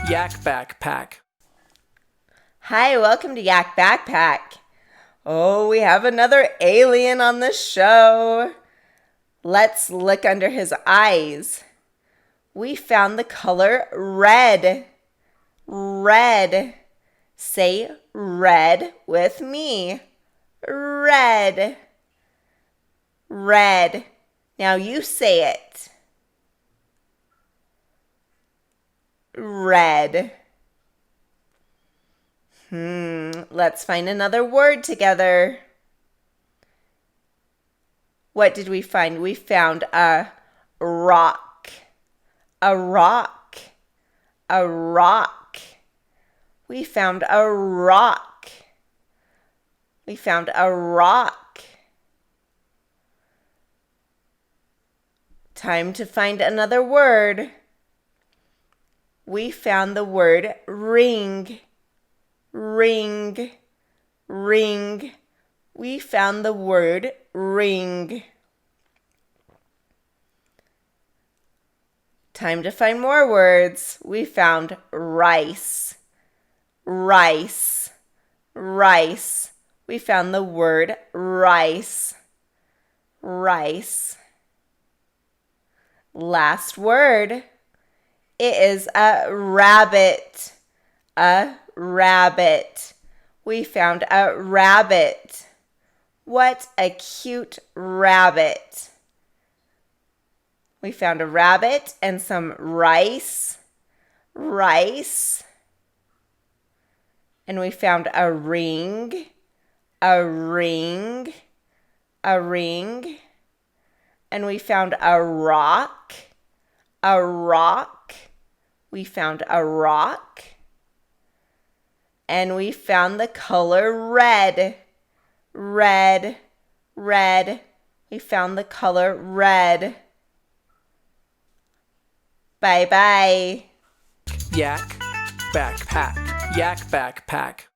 Yak Backpack. Hi, welcome to Yak Backpack. Oh, we have another alien on the show. Let's look under his eyes. We found the color red. Red. Say red with me. Red. Red. Now you say it. Red. Let's find another word together. What did we find? We found a rock. A rock. A rock. We found a rock. We found a rock. Time to find another word. We found the word ring. Ring. Ring. We found the word ring. Time to find more words. We found rice. Rice. Rice. We found the word rice. Rice. Last word. It is a rabbit. A rabbit. We found a rabbit. What a cute rabbit. We found a rabbit and some rice. Rice. And we found a ring. A ring. A ring. And we found a rock. A rock. We found a rock. And we found the color red. Red. Red. We found the color red. Bye-bye. Yak Backpack. Yak Backpack.